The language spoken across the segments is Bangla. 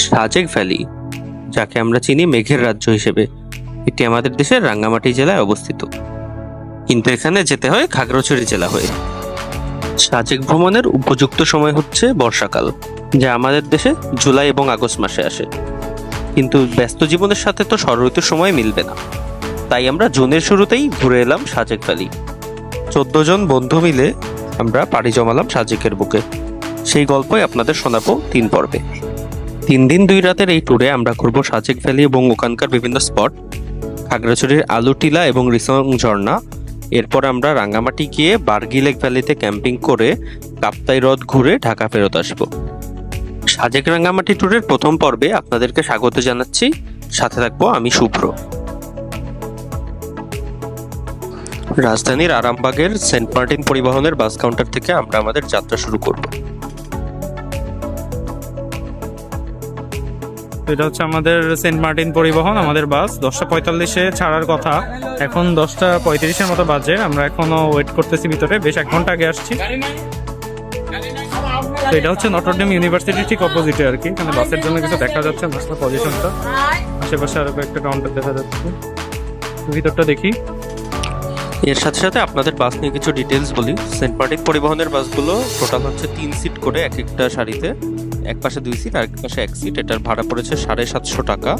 সাজেক ভ্যালি, যাকে আমরা চিনি মেঘের রাজ্য হিসেবে, এটি আমাদের দেশের রাঙ্গামাটি জেলায় অবস্থিত, কিন্তু এখানে যেতে হয় খাগড়াছড়ি জেলা হয়ে। সাজেক ভ্রমণের উপযুক্ত সময় হচ্ছে বর্ষাকাল, যা আমাদের দেশে জুলাই এবং আগস্ট মাসে আসে, কিন্তু ব্যস্ত জীবনের সাথে তো শরৎ সময় মিলবে না, তাই আমরা জুনের শুরুতেই ঘুরে এলাম সাজেক ভ্যালি। 14 জন বন্ধু মিলে আমরা পাড়ি জমালাম সাজেকের বুকে। সেই গল্পই আপনাদের শোনাবো 3 পর্বে। 3 দিন 2 রাতের এই ট্যুরে আমরা ঘুরবো সাজেক ভ্যালি এবং ওখানকার বিভিন্ন স্পট, খাগড়াছড়ির আলুটিলা এবং রিসং ঝর্ণা। এরপর আমরা রাঙ্গামাটি গিয়ে বার্গি লেক ভ্যালিতে ক্যাম্পিং করে কাপ্তাই হ্রদ ঘুরে ঢাকা ফেরত আসবো। সাজেক রাঙ্গামাটি ট্যুরের প্রথম পর্বে আপনাদেরকে স্বাগত জানাচ্ছি, সাথে থাকবো আমি শুভ্র। রাজধানীর আরামবাগের সেন্ট মার্টিন পরিবহনের বাস কাউন্টার থেকে আমরা আমাদের যাত্রা শুরু করব। এটা হচ্ছে আমাদের সেন্ট মার্টিন পরিবহন। আমাদের বাস 10:45-এ ছাড়ার কথা, এখন 10:35-এর মতো বাজে। আমরা এখনো ওয়েট করতেছি ভিতরে, বেশ 1 ঘন্টা আগে আসছি। তো এটা হচ্ছে নটরডেম ইউনিভার্সিটি ঠিক অপোজিটে আর কি। এখানে বাসের জন্য কিছু দেখা যাচ্ছে, বাসের পজিশনটা, আশেপাশে আরো কয়েকটা কাউন্টার দেখা যাচ্ছে। ভিতরটা দেখি। এর সাথে সাথে আপনাদের বাস নিয়ে কিছু ডিটেলস বলি। সেন্ট মার্টিন পরিবহনের বাসগুলো টোটাল হচ্ছে 3 সিট করে, এক একটা সারিতে, এক পাশে 2 সিট আর এক পাশে 1 সিট। এটার ভাড়া পড়েছে 750 টাকা।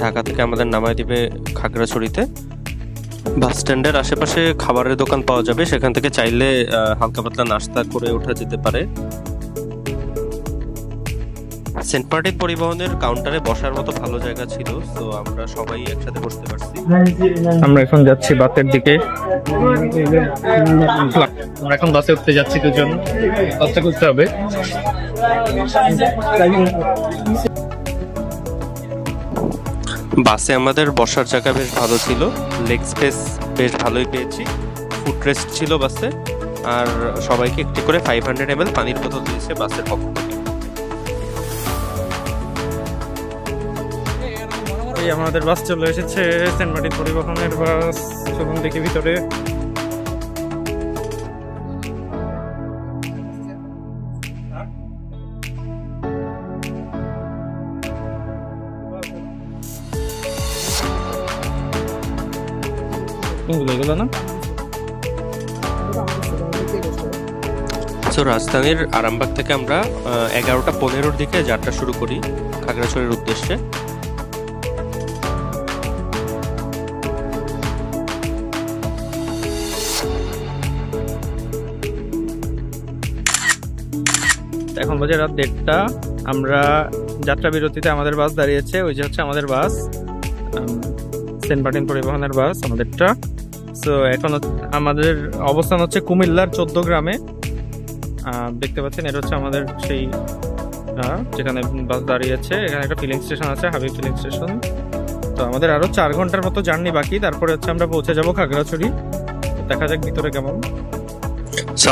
ঢাকা থেকে আমাদের নামায় দিবে খাগড়াছড়িতে। বাস স্ট্যান্ডের আশেপাশে খাবারের দোকান পাওয়া যাবে, সেখান থেকে চাইলে হালকা পাতলা নাস্তা করে ওঠা যেতে পারে। সেন্ট মার্টিন পরিবহনের কাউন্টারে বসার মতো ভালো জায়গা ছিল, তো আমরা সবাই একসাথে বসতে পারছি। আমরা এখন যাচ্ছি বাসের দিকে। আমরা এখন বাসে উঠতে যাচ্ছি, দুজন বাসটা করতে হবে। বাসে আমাদের বসার জায়গা বেশ ভালো ছিল, লেগ স্পেস বেশ ভালোই পেয়েছি। ফুড রেস্ট ছিল বাসে, আর সবাইকে একটি করে 500 ml পানির বোতল দিয়েছে বাসের পক্ষ থেকে। আমাদের বাস চলে এসেছে, সেন্ট মার্টিন পরিবহনের বাস। চলুন দেখি ভিতরে। রাজধানীর আরামবাগ থেকে আমরা 11:15-র দিকে যাত্রা শুরু করি খাগড়াছড়ির উদ্দেশ্যে। এখন বাজে রাত 1:30। আমরা যাত্রা বিরতিতে আমাদের বাস দাঁড়িয়েছে, ওই যে হচ্ছে আমাদের বাস, সেন্ট মার্টিন পরিবহনের বাস আমাদেরটা। সো এখন আমাদের অবস্থান হচ্ছে কুমিল্লার 14 গ্রামে। দেখতে পাচ্ছেন এটা হচ্ছে আমাদের সেই যেখানে বাস দাঁড়িয়েছে। এখানে একটা ফিলিং স্টেশন আছে, হাবিব ফিলিং স্টেশন। তো আমাদের আরো 4 ঘন্টার মতো জার্নি বাকি, তারপরে হচ্ছে আমরা পৌঁছে যাবো খাগড়াছড়ি। দেখা যাক ভিতরে কেমন।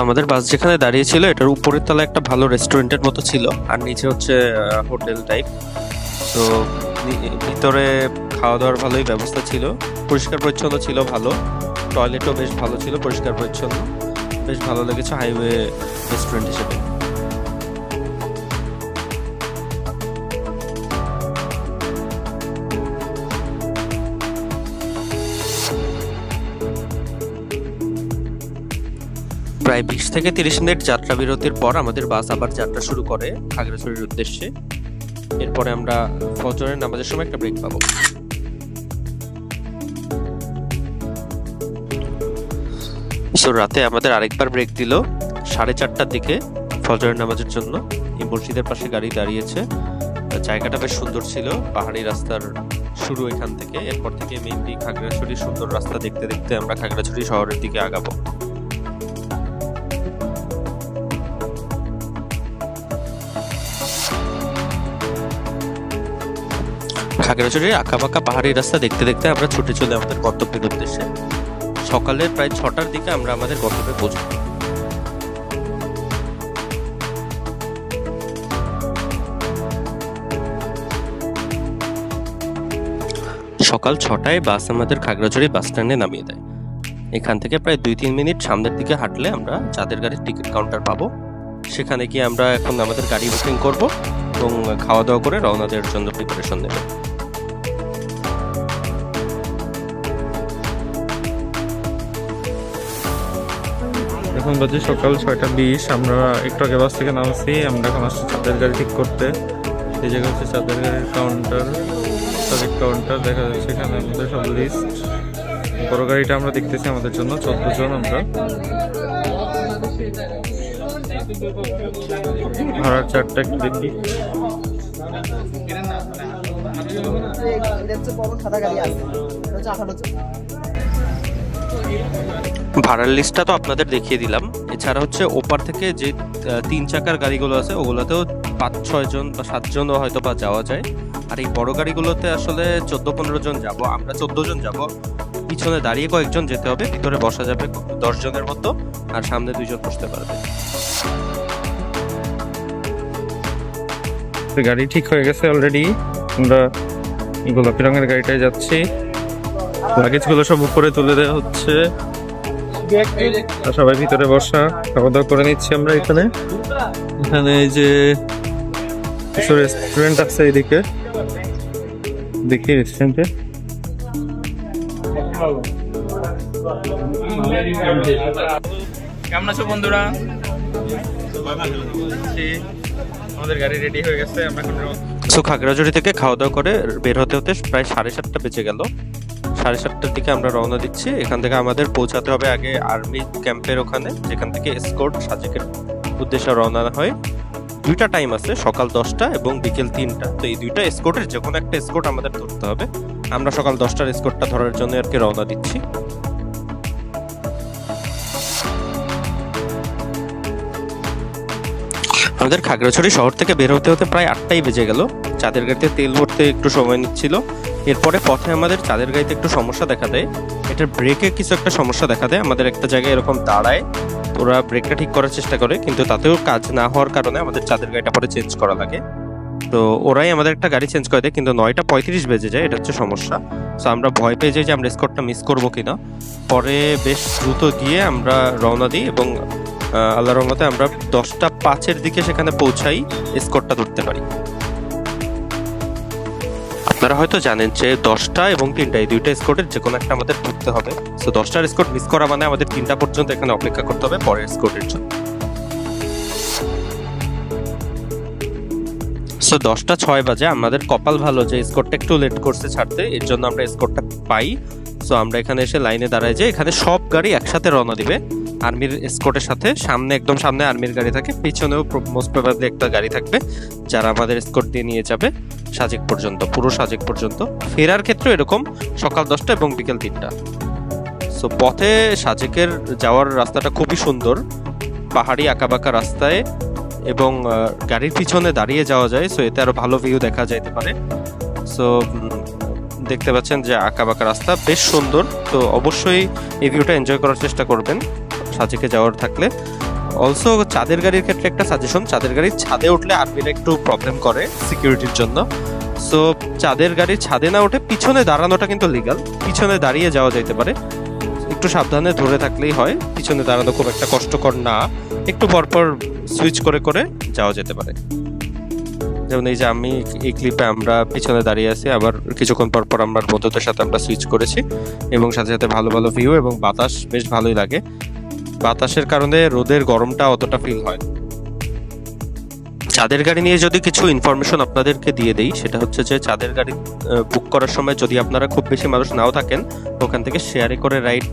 আমাদের বাস যেখানে দাঁড়িয়েছিল এটার উপরের তলা একটা ভালো রেস্টুরেন্টের মতো ছিল, আর নিচে হচ্ছে হোটেল টাইপ। তো ভিতরে খাওয়া দাওয়ার ভালোই ব্যবস্থা ছিল, পরিষ্কার পরিচ্ছন্ন ছিল, ভালো টয়লেটও বেশ ভালো ছিল, পরিষ্কার পরিচ্ছন্ন, বেশ ভালো লেগেছে হাইওয়ে রেস্টুরেন্ট হিসেবে। প্রায় 20 থেকে 30 মিনিট যাত্রা বিরতির পর আমাদের বাস আবার যাত্রা শুরু করে খাগড়াছড়ির উদ্দেশ্যে। এরপরে আমরা ফজরের নামাজের সময় একটা ব্রেক পাবো। রাতে আমাদের আরেকবার ব্রেক দিল 4:30টার দিকে ফজরের নামাজের জন্য। এই মসজিদের পাশে গাড়ি দাঁড়িয়েছে, জায়গাটা বেশ সুন্দর ছিল, পাহাড়ি রাস্তার শুরু এখান থেকে। এরপর থেকে মেইনলি খাগড়াছড়ির সুন্দর রাস্তা দেখতে দেখতে আমরা খাগড়াছড়ি শহরের দিকে আগাবো। খাগড়াছড়ির আঁকাবাঁকা পাহাড়ি রাস্তা দেখতে দেখতে আমরা ছুটে চলে আমাদের গন্তব্যের উদ্দেশ্যে। সকালের প্রায় 6টার দিকে আমরা আমাদের গন্তব্যে পৌঁছব। সকাল 6টায় বাস আমাদের খাগড়াছড়ি বাস স্ট্যান্ডে নামিয়ে দেয়। এখান থেকে প্রায় 2-3 মিনিট সামনের দিকে হাঁটলে আমরা চাঁদের গাড়ির টিকিট কাউন্টার পাবো। সেখানে গিয়ে আমরা এখন আমাদের গাড়ি বুকিং করব এবং খাওয়া দাওয়া করে রওনা দেওয়ার জন্য প্রিপারেশন নেব। এখন বাজে সকাল 6:20। আমরা একটু আগে বাস থেকে নামছি। আমরা এখন আসছি চাঁদের গাড়ি ঠিক করতে। এই জায়গা হচ্ছে চাঁদের গাড়ির কাউন্টার, চাঁদের কাউন্টার দেখা যাচ্ছে এখানে আমাদের সব লিস্ট। বড় গাড়িটা আমরা দেখতেছি আমাদের জন্য 14 জন আমরা। ভাড়ার চারটা একটু দেখি। ভাড়ার লিস্টটা তো আপনাদের দেখিয়ে দিলাম। এছাড়া হচ্ছে ওপার থেকে যে 3 চাকার গাড়িগুলো আছে ওগুলোতেও 5-6 জন বা 7 জনও হয়তো বা যাওয়া যায়। আর এই বড় গাড়িগুলোতে আসলে 14-15 জন যাব। আমরা 14 জন যাব। পিছনে দাঁড়িয়ে কয়েকজন যেতে হবে, ভিতরে বসা যাবে 10 জনের মতো, আর সামনে 2 জন বসতে পারবে। গাড়ি ঠিক হয়ে গেছে অলরেডি। আমরা গোলাপি রঙের গাড়িটায় যাচ্ছি। লাগেজগুলো সব উপরে তুলে দেওয়া হচ্ছে, সবাই ভিতরে বসা, খাওয়া দাওয়া করে নিচ্ছি আমরা। এখানে এই যে কিছু রেস্টুরেন্ট আছে এদিকে, দেখি রেস্টুরেন্টে। কেমন আছো বন্ধুরা? আমাদের গাড়ি রেডি হয়ে গেছে। আমরা সো খাগড়াছড়ি থেকে খাওয়া দাওয়া করে বের হতে হতে প্রায় 7:30 বেজে গেল। 7:30টার দিকে আমরা রওনা দিচ্ছি। এখান থেকে আমাদের পৌঁছাতে হবে আগে আর্মি ক্যাম্পের ওখানে, যেখান থেকে এসকর্ট সাজেকের উদ্দেশ্যে রওনা হয়। 2টা টাইম আছে, সকাল 10টা এবং বিকেল 3টা। তো এই 2টা এসকর্টের যে কোনো একটা এসকর্ট আমাদের ধরতে হবে। আমরা সকাল 10টার এসকর্টটা ধরার জন্য আর কি রওনা দিচ্ছি। আমাদের খাগড়াছড়ি শহর থেকে বের হতে হতে প্রায় 8টাই বেজে গেল। চাঁদের গাড়িতে তেল ভরতে একটু সময় নিচ্ছিল। এরপরে পথে আমাদের চাঁদের গাড়িতে একটু সমস্যা দেখা দেয়। এটার ব্রেকে কিছু একটা সমস্যা দেখা দেয়। আমাদের একটা জায়গায় এরকম দাঁড়ায়, ওরা ব্রেকটা ঠিক করার চেষ্টা করে, কিন্তু তাতেও কাজ না হওয়ার কারণে আমাদের চাঁদের গাড়িটা পরে চেঞ্জ করা লাগে। তো ওরাই আমাদের একটা গাড়ি চেঞ্জ করে দেয়, কিন্তু 9:35 বেজে যায়। এটা হচ্ছে সমস্যা। সো আমরা ভয় পেয়ে যাই যে আমরা এসকর্টটা মিস করবো কিনা। পরে বেশ দ্রুত গিয়ে আমরা রওনা দিই এবং আল্লাহর রহমতে আমরা 10:05 দিকে সেখানে পৌঁছাই, এসকর্টটা ধরতে পারি। আপনারা হয়তো জানেন যে 10টা এবং 3টা এই 2টা এসকর্টের যে কোনো একটা আমাদের ধরতে হবে। সো 10টার এসকর্ট মিস করা মানে আমাদের 3টা পর্যন্ত এখানে অপেক্ষা করতে হবে পরের এসকর্টের জন্য। সো 10:06 বাজে। আমাদের কপাল ভালো যে এসকর্টটা একটু লেট করছে ছাড়তে, এর জন্য আমরা এসকর্টটা পাই। সো আমরা এখানে এসে লাইনে দাঁড়াই যে এখানে সব গাড়ি একসাথে রওনা দিবে আর্মির এসকর্টের সাথে। সামনে একদম সামনে আর্মির গাড়ি থাকে, পিছনেও মোস্ট প্রবাবলি একটা গাড়ি থাকবে যারা আমাদের এসকর্ট দিয়ে নিয়ে যাবে সাজেক পর্যন্ত, পুরো সাজেক পর্যন্ত। ফেরার ক্ষেত্রে এরকম সকাল 10টা এবং বিকেল 3টা। সো পথে সাজেকের যাওয়ার রাস্তাটা খুবই সুন্দর, পাহাড়ি আঁকাবাঁকা রাস্তায়, এবং গাড়ির পিছনে দাঁড়িয়ে যাওয়া যায়। সো এতে আরো ভালো ভিউ দেখা যাইতে পারে। সো দেখতে পাচ্ছেন যে আঁকাবাঁকা রাস্তা বেশ সুন্দর। তো অবশ্যই এই ভিউটা এনজয় করার চেষ্টা করবেন সাজেকে যাওয়ার থাকলে। অলসো চাঁদের গাড়ির ক্ষেত্রে একটা সাজেশন, চাঁদের গাড়ির ছাদে উঠলে আর্মিরা একটু প্রবলেম করে সিকিউরিটির জন্য। সো চাঁদের গাড়ির ছাদে না উঠে পিছনে দাঁড়ানোটা কিন্তু লিগাল, পিছনে দাঁড়িয়ে যাওয়া যেতে পারে। একটু সাবধানে ধরে থাকলেই হয়, পিছনে দাঁড়ানো খুব একটা কষ্টকর না, একটু পরপর সুইচ করে করে যাওয়া যেতে পারে। যেমন এই যে আমি এই ক্লিপে আমরা পিছনে দাঁড়িয়ে আছি, আবার কিছুক্ষণ পর পর আমরা বন্ধুদের সাথে আমরা সুইচ করেছি, এবং সাথে সাথে ভালো ভালো ভিউ এবং বাতাস বেশ ভালোই লাগে। বাতাসের কারণে রোদের গরমটা অতটা ফিল হয়। চাঁদের গাড়ি নিয়ে যদি কিছু ইনফরমেশন আপনাদেরকে দিয়ে দেই, সেটা হচ্ছে যে চাঁদের গাড়ি বুক করার সময় যদি আপনারা খুব বেশি মানুষ নাও থাকেন, ওখান থেকে শেয়ারে করে রাইড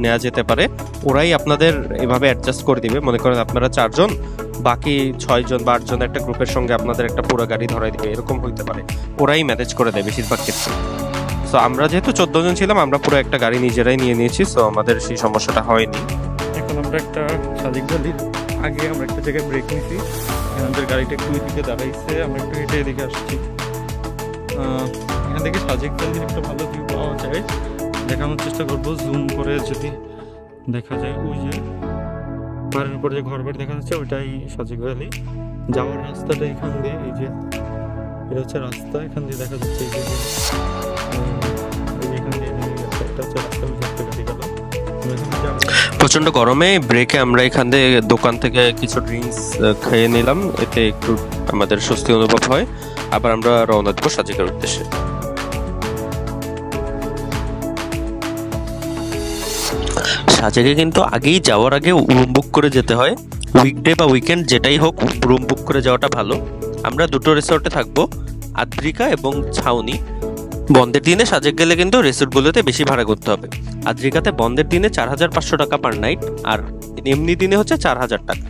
নেওয়া যেতে পারে। ওরাই আপনাদের এভাবে অ্যাডজাস্ট করে দিবে। মনে করেন আপনারা 4 জন, বাকি 6 জন বা 8 জন একটা গ্রুপের সঙ্গে আপনাদের একটা পুরো গাড়ি ধরাই দিবে, এরকম হইতে পারে। ওরাই ম্যানেজ করে দেয় বেশিরভাগ ক্ষেত্রে। সো আমরা যেহেতু 14 জন ছিলাম, আমরা পুরো একটা গাড়ি নিজেরাই নিয়ে নিয়েছি। সো আমাদের সেই সমস্যাটা হয়নি। এখন আমরা একটা সাজেক ভ্যালির আগে আমরা একটা জায়গায় ব্রেক নিয়েছি। আমাদের গাড়িটা একটু এদিকে দাঁড়াইছে, আমরা একটু হেঁটে এদিকে আসছি। এখান থেকে সাজেক ভ্যালির একটা ভালো ভিউ পাওয়া যায়, দেখানোর চেষ্টা করবো জুম করে। যদি দেখা যায় ওই যে পাহাড়ের উপরে যে ঘর বাড়ি দেখা যাচ্ছে, ওইটাই সাজেক ভ্যালি। যাওয়ার রাস্তাটা এখান দিয়ে, এই যে এটা হচ্ছে রাস্তা, এখান দিয়ে দেখা যাচ্ছে এই যে এখান দিয়ে একটা হচ্ছে রাস্তা দেখতে গাড়ি গেল। প্রচন্ড গরমে ব্রেকে আমরা এখান থেকে দোকান থেকে কিছু ড্রিঙ্কস খেয়ে নিলাম, এতে একটু আমাদের স্বস্তি অনুভব হয়। আবার আমরা রওনা দেবো সাজেকের উদ্দেশ্যে। সাজেকে কিন্তু আগেই যাওয়ার আগে রুম বুক করে যেতে হয়। উইকডে বা উইকেন্ড যেটাই হোক, রুম বুক করে যাওয়াটা ভালো। আমরা দুটো রিসোর্টে থাকবো, আদ্রিকা এবং ছাউনি। বন্ধের দিনে সাজেক গেলে কিন্তু রিসোর্টগুলোতে বেশি ভাড়া করতে হবে। আদ্রিকাতে বন্ধের দিনে 4500 টাকা পার নাইট, আর এমনি দিনে হচ্ছে 4000 টাকা।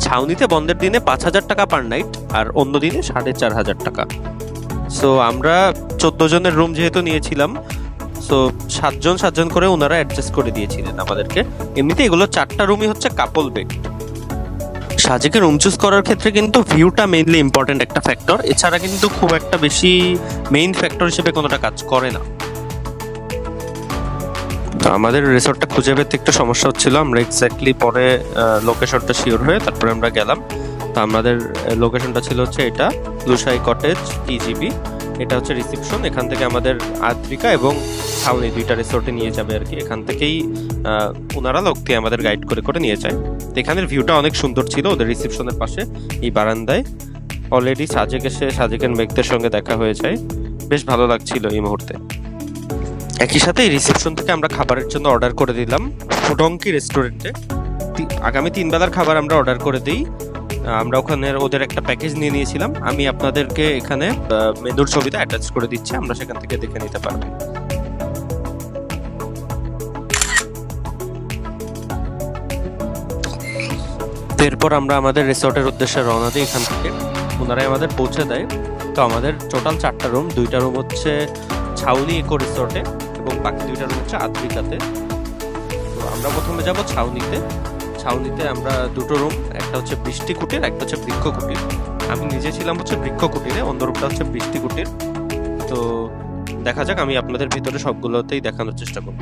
ছাউনিতে বন্ধের দিনে 5000 টাকা পার নাইট, আর অন্য দিনে 4500 টাকা। সো আমরা 14 জনের রুম যেহেতু নিয়েছিলাম, সো 7 জন করে ওনারা অ্যাডজাস্ট করে দিয়েছিলেন আমাদেরকে। এমনিতে এগুলো 4টা রুমই হচ্ছে কাপল বেড। সাজেকে রুম চুজ করার ক্ষেত্রে কিন্তু ভিউটা মেইনলি ইম্পর্টেন্ট একটা ফ্যাক্টর, এছাড়া কিন্তু খুব একটা বেশি মেইন ফ্যাক্টর হিসেবে কোনোটা কাজ করে না। তো আমাদের রিসোর্টটা খুঁজে পেতে একটু সমস্যা হচ্ছিল। আমরা এক্স্যাক্টলি পরে লোকেশনটা শিওর হয়ে তারপরে আমরা গেলাম। তো আমাদের লোকেশনটা ছিল হচ্ছে এটা, লুসাই কটেজ টিজিবি। এটা হচ্ছে রিসেপশন। এখান থেকে আমাদের আদ্রিকা এবং ছাউনি দুইটা রিসোর্টে নিয়ে যাবে আর কি। এখান থেকেই ওনারা লোক দিয়ে আমাদের গাইড করে করে নিয়ে যায়। তো এখানের ভিউটা অনেক সুন্দর ছিল ওদের রিসেপশনের পাশে এই বারান্দায়। অলরেডি সাজেক এসে সাজেকের মেঘদের সঙ্গে দেখা হয়ে যায়, বেশ ভালো লাগছিল এই মুহূর্তে। একই সাথে এই রিসেপশন থেকে আমরা খাবারের জন্য অর্ডার করে দিলাম ফুডঙ্কি রেস্টুরেন্টে। আগামী 3 বেলার খাবার আমরা অর্ডার করে দিই। আমরা ওখানে ওদের একটা প্যাকেজ নিয়ে নিয়েছিলাম। আমি আপনাদেরকে এখানে মেনুর ছবিটা অ্যাটাচ করে দিচ্ছি, আমরা সেখান থেকে দেখে নিতে পারবো। এরপর আমরা আমাদের রিসোর্টের উদ্দেশ্যে রওনা দিই। এখান থেকে ওনারাই আমাদের পৌঁছে দেয়। তো আমাদের টোটাল 4টা রুম, 2টা রুম হচ্ছে ছাউনি ইকো রিসোর্টে এবং বাকি 2টা রুম হচ্ছে আদ্রিকাতে। তো আমরা প্রথমে যাব ছাউনিতে। ছাউনিতে আমরা 2টো রুম, একটা হচ্ছে বৃষ্টি কুটির, একটা হচ্ছে বৃক্ষ কুটির। আমি নিজে ছিলাম হচ্ছে বৃক্ষ কুটিরে, অন্য রুমটা হচ্ছে বৃষ্টি কুটির। তো দেখা যাক, আমি আপনাদের ভিতরে সবগুলোতেই দেখানোর চেষ্টা করব।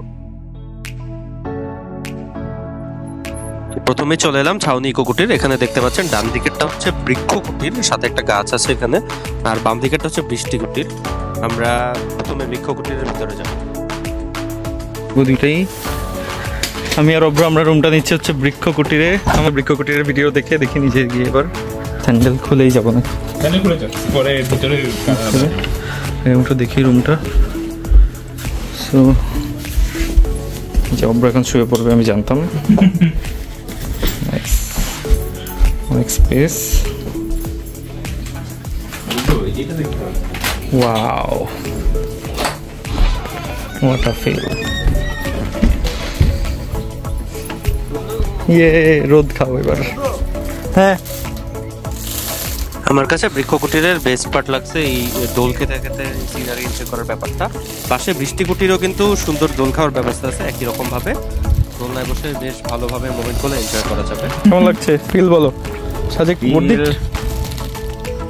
প্রথমে চলে এলাম ছাউনি ইকো কুটির। এখানে দেখতে পাচ্ছেন ডান দিকেরটা হচ্ছে বৃক্ষ কুটির, সাথে একটা গাছ আছে এখানে, আর বাম দিকেরটা হচ্ছে বৃষ্টি কুটির। আমরা প্রথমে বৃক্ষ কুটিরের ভিতরে যাব। দুইটাই আমি আর অব্র আমরা রুমটা নিচ্ছি হচ্ছে বৃক্ষ কুটিরে। আমার বৃক্ষ কুটিরের ভিডিও দেখে নিজে গিয়ে এবার স্যান্ডেল খুলেই যাবো না, পরে ভিতরে রুমটা দেখি রুমটা। সো যে অব্র এখন শুয়ে পড়বে আমি জানতাম। অনেক space. Wow, what a feel. রোদ খাও এবার। হ্যাঁ, আমার কাছে বৃক্ষ কুটিরের বেস্ট পার্ট লাগছে এই দোল খেতে খেতে সিনারি এনজয় করার ব্যাপারটা। পাশে বৃষ্টি কুটিরও কিন্তু সুন্দর দোল খাওয়ার ব্যবস্থা আছে একই রকম ভাবে। দোলনায় বসে বেশ ভালোভাবে মোমেন্টগুলো এনজয় করা যাবে। কেমন লাগছে ফিল বলো সাজেক?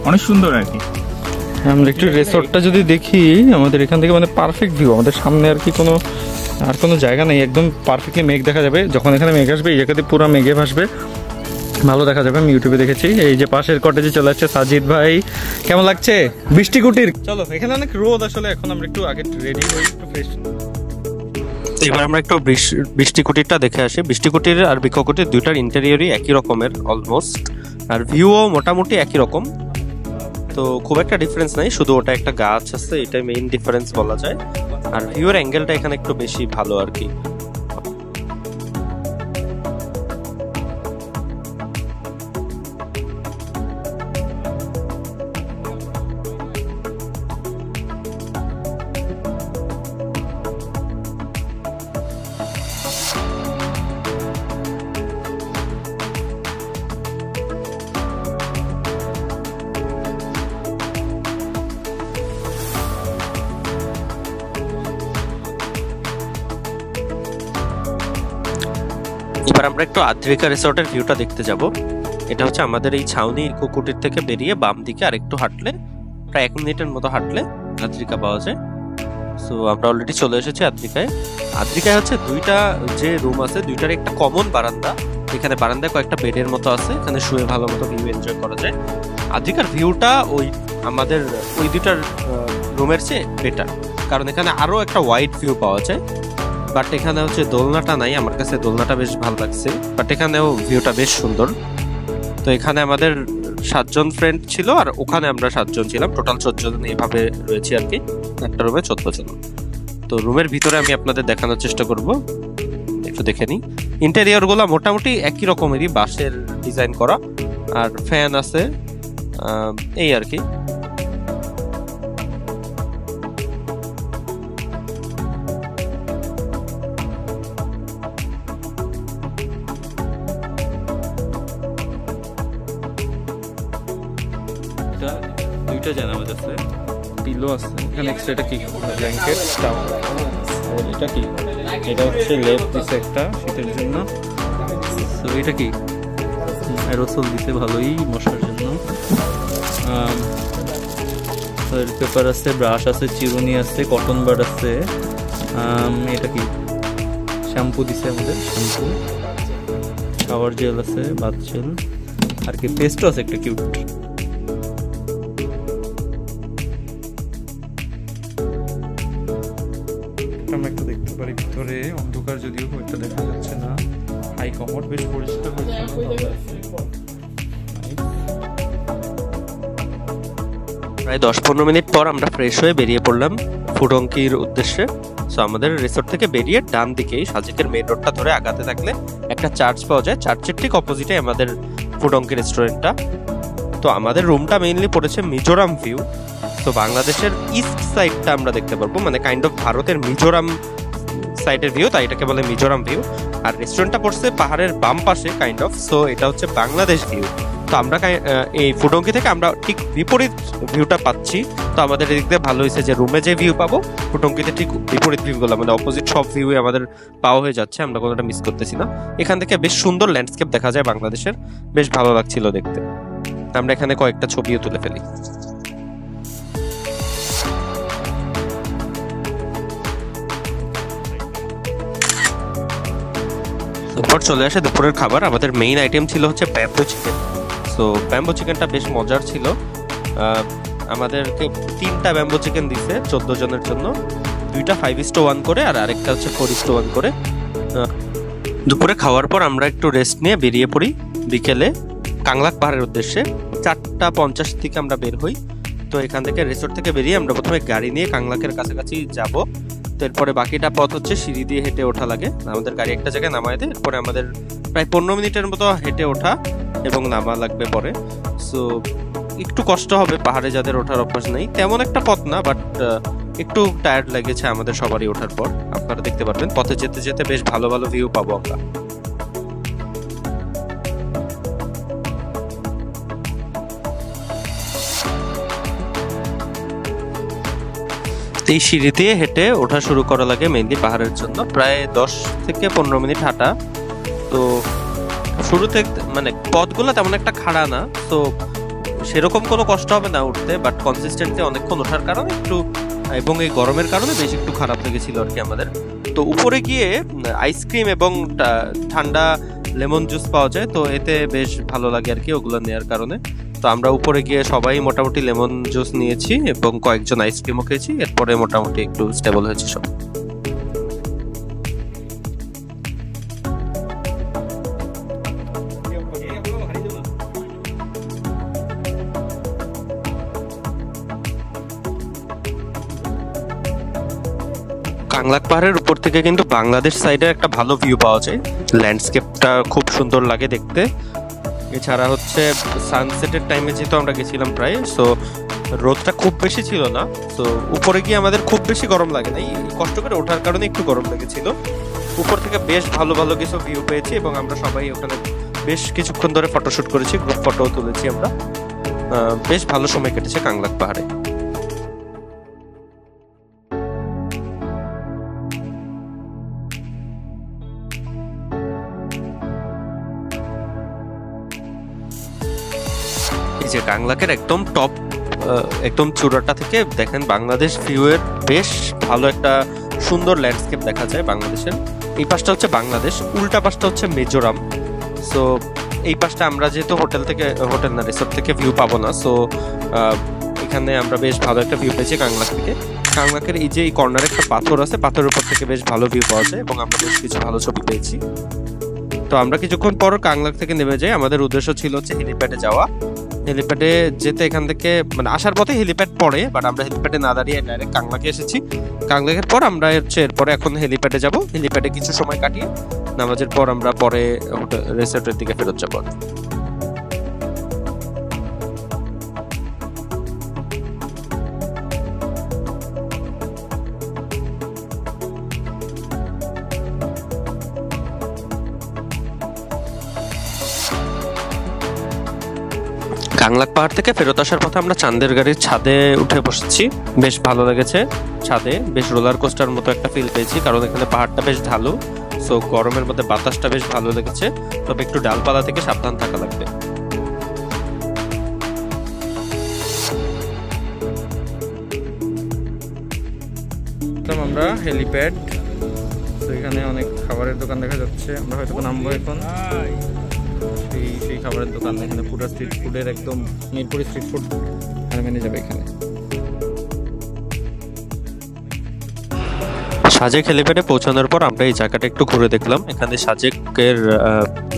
অনেক সুন্দর আর কি। আমরা একটু রিসোর্টটা যদি দেখি, আমাদের এখান থেকে মানে পারফেক্ট ভিউ। আমাদের সামনে আর কি কোনো জায়গা নেই, একদম পারফেক্টলি মেঘ দেখা যাবে। যখন এখানে মেঘ আসবে এই জায়গাতে পুরো মেঘে ভাসবে, ভালো দেখা যাবে। আমি ইউটিউবে দেখেছি। এই যে পাশের কটেজে চলে আসছে সাজিদ ভাই। কেমন লাগছে বৃষ্টি কুটির? চলো, এখানে অনেক রোদ আসলে, এখন আমরা একটু আগে রেডি হই, একটু ফ্রেশ। এবার আমরা একটু বৃষ্টি কুটিরটা দেখে আসি। বৃষ্টি কুটির আর বৃক্ষ কুটির দুইটার ইন্টেরিয়রই একই রকমের অলমোস্ট, আর ভিউও মোটামুটি একই রকম। তো খুব একটা ডিফারেন্স নাই, শুধু ওটা একটা গাছ আছে, এটাই মেইন ডিফারেন্স বলা যায়। আর ভিউর অ্যাঙ্গেলটা এখানে একটু বেশি ভালো আর কি। এবার আমরা একটু আদ্রিকা রিসোর্টের ভিউটা দেখতে যাব। এটা হচ্ছে আমাদের এই ছাউনি ইকো কুটির থেকে বেরিয়ে বাম দিকে আর একটু হাঁটলে, প্রায় 1 মিনিটের মতো হাঁটলে আদ্রিকা পাওয়া যায়। সো আমরা অলরেডি চলে এসেছি আদ্রিকায়। আদ্রিকায় হচ্ছে 2টা যে রুম আছে, 2টার একটা কমন বারান্দা। এখানে বারান্দায় কয়েকটা বেডের মতো আছে, এখানে শুয়ে ভালো মতো ভিউ এনজয় করা যায়। আদ্রিকার ভিউটা আমাদের ওই 2টার রুমের চেয়ে বেটার, কারণ এখানে আরো একটা ওয়াইড ভিউ পাওয়া যায়। বাট এখানে হচ্ছে দোলনাটা নাই, আমার কাছে দোলনাটা বেশ ভালো লাগছে, বাট এখানেও ভিউটা বেশ সুন্দর। তো এখানে আমাদের 7 জন ফ্রেন্ড ছিল আর ওখানে আমরা 7 জন ছিলাম, টোটাল 14 জন এইভাবে রয়েছি আর কি, একটা রুমে 14 জন। তো রুমের ভিতরে আমি আপনাদের দেখানোর চেষ্টা করব, একটু দেখে নিই। ইন্টেরিয়র গুলো মোটামুটি একই রকমেরই, বাঁশের ডিজাইন করা, আর ফ্যান আছে, এই আর কি। দুইটা জানালা আছে, পিলো আছে এখানে, এক্সট্রা এটা কি ব্ল্যাঙ্কেট, এটা কি, এটা হচ্ছে লেপ দিছে একটা শীতের জন্য। তো এটা কি অ্যারোসল দিছে ভালোই মশার জন্য। পেপার আছে, ব্রাশ আছে, চিরুনি আছে, কটন বাড আছে। এটা কি শ্যাম্পু দিছে আমাদের, শ্যাম্পু, শাওয়ার জেল আছে, বাথ জেল, আর কি পেস্টও আছে একটা কিউট। আমরা একটু দেখতে পারি ভিতরে, অন্ধকার যদিও খুব একটা দেখা যাচ্ছে না। হাই কমোড বেশ পরিষ্কার হয়েছে। প্রায় 10-15 মিনিট পর আমরা ফ্রেশ হয়ে বেরিয়ে পড়লাম ফুডঙ্কির উদ্দেশ্যে। সো আমাদের রিসোর্ট থেকে বেরিয়ে ডান দিকেই সাজেকের মেইন রোডটা ধরে আগাতে থাকলে একটা চার্চ পাওয়া যায়, চার্চের ঠিক অপোজিটে আমাদের ফুডঙ্কি রেস্টুরেন্টটা। তো আমাদের রুমটা মেইনলি পড়েছে মিজোরাম ভিউ। তো বাংলাদেশের ইস্ট সাইডটা আমরা দেখতে পারবো, মানে কাইন্ড অফ ভারতের মিজোরাম সাইডের ভিউ, তাই এটাকে বলে মিজোরাম ভিউ। আর রেস্টুরেন্টটা পড়ছে পাহাড়ের বাম পাশে কাইন্ড অফ, সো এটা হচ্ছে বাংলাদেশ ভিউ। তো আমরা এই ফুডঙ্কি থেকে আমরা ঠিক বিপরীত ভিউটা পাচ্ছি। তো আমাদের এদিক দিয়ে ভালো হয়েছে যে রুমে যে ভিউ পাবো, ফুডঙ্কিতে ঠিক বিপরীত ভিউগুলো, মানে অপোজিট সব ভিউ আমাদের পাওয়া হয়ে যাচ্ছে, আমরা কোনোটা মিস করতেছি না। এখান থেকে বেশ সুন্দর ল্যান্ডস্কেপ দেখা যায় বাংলাদেশের, বেশ ভালো লাগছিল দেখতে। আমরা এখানে কয়েকটা ছবিও তুলে ফেলি। এরপর চলে আসে দুপুরের খাবার। আমাদের মেইন আইটেম ছিল হচ্ছে ব্যাম্বো চিকেন। সো ব্যাম্বো চিকেনটা বেশ মজার ছিল। আমাদেরকে 3টা ব্যাম্বো চিকেন দিছে 14 জনের জন্য, 2টা 5:1 করে আর আরেকটা হচ্ছে 4:1 করে। দুপুরে খাওয়ার পর আমরা একটু রেস্ট নিয়ে বেরিয়ে পড়ি বিকেলে কাংলাক পাহাড়ের উদ্দেশ্যে। 4:50 থেকে আমরা বের হই। তো এখান থেকে রিসোর্ট থেকে বেরিয়ে আমরা প্রথমে গাড়ি নিয়ে কাংলাকের কাছাকাছি যাব। তো এরপরে বাকিটা পথ হচ্ছে সিঁড়ি দিয়ে হেঁটে ওঠা লাগে, আমাদের গাড়ি একটা জায়গায় নামায় দেয়। এরপরে আমাদের প্রায় 15 মিনিটের মতো হেঁটে ওঠা এবং নামা লাগবে পরে। সো একটু কষ্ট হবে পাহাড়ে যাদের ওঠার অভ্যাস নেই, তেমন একটা পথ না, বাট একটু টায়ার্ড লেগেছে আমাদের সবারই ওঠার পর। আপনারা দেখতে পারবেন পথে যেতে যেতে বেশ ভালো ভালো ভিউ পাবো আমরা। এই সিঁড়ি দিয়ে হেঁটে ওঠা শুরু করা লাগে মেইনলি পাহাড়ের জন্য, প্রায় 10 থেকে 15 মিনিট হাঁটা। তো শুরুতে মানে পথগুলো তেমন একটা খাড়া না, তো সেরকম কোনো কষ্ট হবে না উঠতে, বাট কনসিস্টেন্টলি অনেকক্ষণ ওঠার কারণে একটু, এবং এই গরমের কারণে বেশ একটু খারাপ লেগেছিল আর কি আমাদের। তো উপরে গিয়ে আইসক্রিম এবং ঠান্ডা লেমন জুস পাওয়া যায়, তো এতে বেশ ভালো লাগে আর কি ওগুলো নেওয়ার কারণে। তো আমরা উপরে গিয়ে সবাই মোটামুটি লেমন জুস নিয়েছি এবং কয়েকজন আইসক্রিমও খেয়েছি। এরপরে মোটামুটি একটু স্টেবল হয়েছে সব। কাংলাক পাহাড়ের উপর থেকে কিন্তু বাংলাদেশ সাইডে একটা ভালো ভিউ পাওয়া যায়, ল্যান্ডস্কেপটা খুব সুন্দর লাগে দেখতে। এছাড়া হচ্ছে সানসেটের টাইমে যেহেতু আমরা গেছিলাম প্রায়, সো রোদটা খুব বেশি ছিল না, তো উপরে গিয়ে আমাদের খুব বেশি গরম লাগে না, কষ্ট করে ওঠার কারণে একটু গরম লেগেছিল। উপর থেকে বেশ ভালো ভালো কিছু ভিউ পেয়েছি এবং আমরা সবাই ওখানে বেশ কিছুক্ষণ ধরে ফটোশুট করেছি, গ্রুপ ফটোও তুলেছি আমরা। বেশ ভালো সময় কেটেছে কাংলাক পাহাড়ে। এই যে কাংলাকের একদম টপ, একদম চূড়াটা থেকে দেখেন বাংলাদেশ ভিউ এর বেশ ভালো একটা সুন্দর ল্যান্ডস্কেপ দেখা যায় বাংলাদেশের। এই পাশটা হচ্ছে বাংলাদেশ, উল্টা পাশটা হচ্ছে মিজোরাম। সো এই পাশটা আমরা যেহেতু হোটেল না রিসোর্ট থেকে ভিউ পাবো না, সো এখানে আমরা বেশ ভালো একটা ভিউ পেয়েছি কাংলাক থেকে। কাংলাকের এই যে এই কর্নারে একটা পাথর আছে, পাথরের উপর থেকে বেশ ভালো ভিউ পাওয়া যায় এবং আমরা বেশ কিছু ভালো ছবি পেয়েছি। তো আমরা কিছুক্ষণ পর কাংলাক থেকে নেমে যাই। আমাদের উদ্দেশ্য ছিল হচ্ছে হেলিপ্যাডে যাওয়া। হেলিপ্যাডে যেতে এখান থেকে মানে আসার পথে হেলিপ্যাড পড়ে, বাট আমরা হেলিপ্যাডে না দাঁড়িয়ে ডাইরেক্ট কাংলাকে এসেছি। কাংলাকের পর আমরা হচ্ছে এরপরে এখন হেলিপ্যাডে যাব। হেলিপ্যাডে কিছু সময় কাটিয়ে নামাজের পর আমরা পরে রিসোর্টের দিকে ফেরত যাবো। কাংলাক পাহাড় থেকে ফেরত আসার পথে আমরা চাঁদের গাড়ির ছাদে উঠে বসেছি। বেশ ভালো লেগেছে। ছাদে বেশ রোলার কোস্টার মতো একটা ফিল পেয়েছি, কারণ এখানে পাহাড়টা বেশ ঢালু। সো গরমের মধ্যে বাতাসটা বেশ ভালো লেগেছে, তবে একটু ডালপালা থেকে সাবধান থাকা লাগবে। আমরা হেলিপ্যাড, তো এখানে অনেক খাবারের দোকান দেখা যাচ্ছে। আমরা হয়তো নামবো এখন সেই খাবারের দোকান। এখানে পুরো স্ট্রিট ফুডের একদম মিরপুর স্ট্রিট ফুড মেনে যাবে এখানে। সাজেক হেলিপ্যাডে পৌঁছানোর পর আমরা এই জায়গাটা একটু ঘুরে দেখলাম। এখানে সাজেকের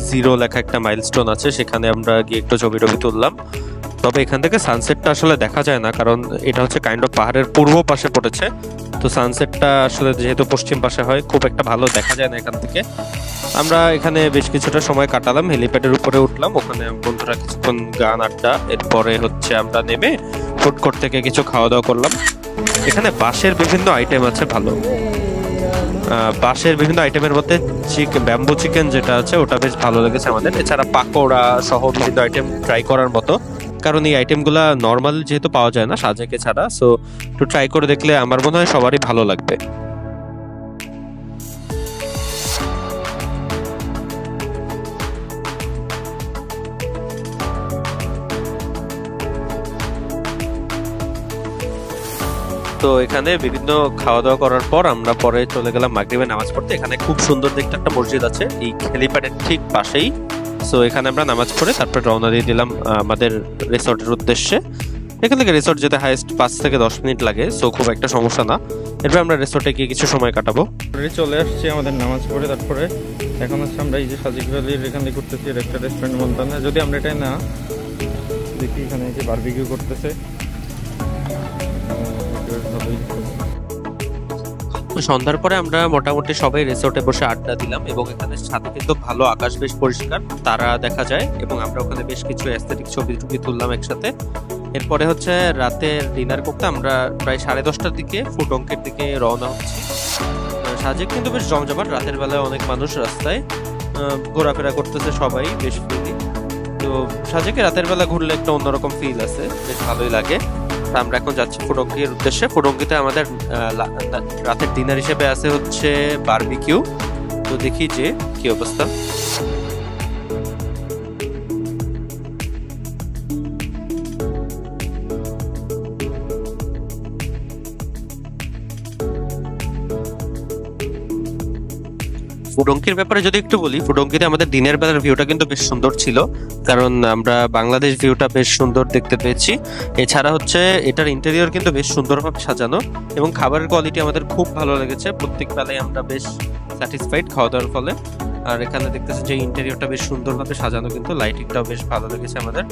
0 লেখা একটা মাইলস্টোন আছে, সেখানে আমরা গিয়ে একটু ছবি তুললাম। তবে এখান থেকে সানসেটটা আসলে দেখা যায় না, কারণ এটা হচ্ছে কাইন্ড অফ পাহাড়ের পূর্ব পাশে পড়েছে। তো সানসেটটা আসলে যেহেতু পশ্চিম পাশে হয়, খুব একটা ভালো দেখা যায় না এখান থেকে। আমরা এখানে বেশ কিছুটা সময় কাটালাম, হেলিপ্যাডের উপরে উঠলাম, ওখানে বন্ধুরা কিছুক্ষণ গান আড্ডা। এরপরে হচ্ছে আমরা নেমে ফুড কোর্ট থেকে কিছু খাওয়া দাওয়া করলাম। এখানে বাঁশের বিভিন্ন আইটেম আছে ভালো। বাঁশের বিভিন্ন আইটেমের মধ্যে ব্যাম্বু চিকেন যেটা আছে ওটা বেশ ভালো লেগেছে আমাদের। এছাড়া পাকোড়া সহ বিভিন্ন আইটেম ট্রাই করার মতো, কারণ এই আইটেমগুলো নর্মাল যেহেতু পাওয়া যায় না সাজেকে ছাড়া। সো একটু ট্রাই করে দেখলে আমার মনে হয় সবারই ভালো লাগবে। তো এখানে বিভিন্ন খাওয়া দাওয়া করার পর আমরা পরে চলে গেলাম মাগরিবের নামাজ পড়তে। এখানে খুব সুন্দর দেখতে একটা মসজিদ আছে এই হেলিপ্যাডের ঠিক পাশেই। সো এখানে আমরা নামাজ পড়ে তারপর রওনা দিয়ে দিলাম আমাদের রিসোর্টের উদ্দেশ্যে। এখান থেকে রিসোর্ট যেতে হাইস্ট 5 থেকে 10 মিনিট লাগে, সো খুব একটা সমস্যা না। এরপর আমরা রিসোর্টে গিয়ে কিছু সময় কাটাবো। চলে আসছি আমাদের নামাজ পড়ে। তারপরে এখন হচ্ছে আমরা এই যে সাজেক ভ্যালির এখানে ঘুরতেছি, একটা রেস্টুরেন্ট মন্তান, যদি আমরা এটাই না দেখি এখানে যে বারবিকিউ করতেছে। সন্ধ্যার পরে আমরা মোটামুটি সবাই রিসোর্টে বসে আড্ডা দিলাম এবং এখানে সাথে কিন্তু ভালো আকাশ, বেশ পরিষ্কার, তারা দেখা যায় এবং আমরা ওখানে বেশ কিছু অ্যাস্থেটিক ছবি তুললাম একসাথে। এরপরে হচ্ছে রাতের ডিনার করতে আমরা প্রায় 10:30টার দিকে ফুটঙ্কের দিকে রওনা হচ্ছি। সাজেক কিন্তু বেশ জমজমাট, রাতের বেলায় অনেক মানুষ রাস্তায় ঘোরাফেরা করতেছে, সবাই বেশ ফ্রিলি। তো সাজেকে রাতের বেলা ঘুরলে একটা অন্যরকম ফিল আছে, বেশ ভালোই লাগে। আমরা এখন যাচ্ছি ফুটঙ্গির উদ্দেশ্যে। ফুটঙ্গিতে আমাদের রাতের ডিনার হিসেবে আছে হচ্ছে বারবিকিউ। তো দেখি যে কি অবস্থা। ফুটঙ্কির ব্যাপারে যদি একটু বলি, ফুটঙ্কিতে আমাদের দিনের বেলার ভিউটা কিন্তু বেশ সুন্দর ছিল, কারণ আমরা বাংলাদেশ ভিউটা বেশ সুন্দর দেখতে পেয়েছি। এছাড়া হচ্ছে এটার ইন্টেরিয়র কিন্তু বেশ সুন্দরভাবে সাজানো এবং খাবারের কোয়ালিটি আমাদের খুব ভালো লেগেছে। প্রত্যেক বেলায় আমরা বেশ স্যাটিসফাইড খাওয়া দাওয়ার ফলে। আর এখানে দেখতেছি যে ইন্টেরিয়রটা বেশ সুন্দরভাবে সাজানো, কিন্তু লাইটিংটাও বেশ ভালো লেগেছে আমাদের।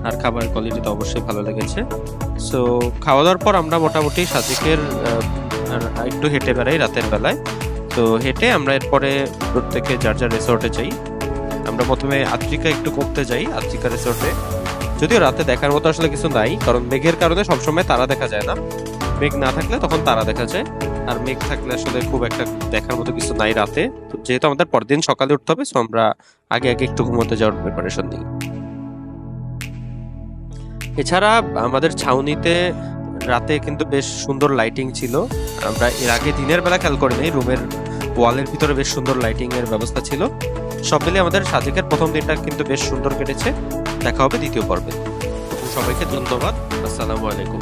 আর খাবারের কোয়ালিটি তো অবশ্যই ভালো লেগেছে। সো খাওয়া দাওয়ার পর আমরা মোটামুটি সাজেকের একটু হেঁটে বেড়াই রাতের বেলায়। তো হেঁটে আমরা এরপরে প্রত্যেকে যার যার রিসোর্টে যাই। আমরা প্রথমে আত্রিকা একটু করতে যাই, আত্রিকা রিসোর্টে। যদিও রাতে দেখার মতো আসলে কিছু নাই, কারণ মেঘের কারণে সবসময় তারা দেখা যায় না। মেঘ না থাকলে তখন তারা দেখা যায়, আর মেঘ থাকলে আসলে খুব একটা দেখার মতো কিছু নাই রাতে। তো যেহেতু আমাদের পরের দিন সকালে উঠতে হবে, সো আমরা আগে একটু ঘুমোতে যাওয়ার প্রিপারেশন নিই। এছাড়া আমাদের ছাউনিতে রাতে কিন্তু বেশ সুন্দর লাইটিং ছিল। আমরা এর আগে দিনের বেলা খেয়াল করিনি, রুমের ওয়ালের ভিতরে বেশ সুন্দর লাইটিং এর ব্যবস্থা ছিল। সব মিলিয়ে আমাদের সাজেকের প্রথম দিনটা কিন্তু বেশ সুন্দর কেটেছে। দেখা হবে দ্বিতীয় পর্বে। সবাইকে ধন্যবাদ। আসসালামু আলাইকুম।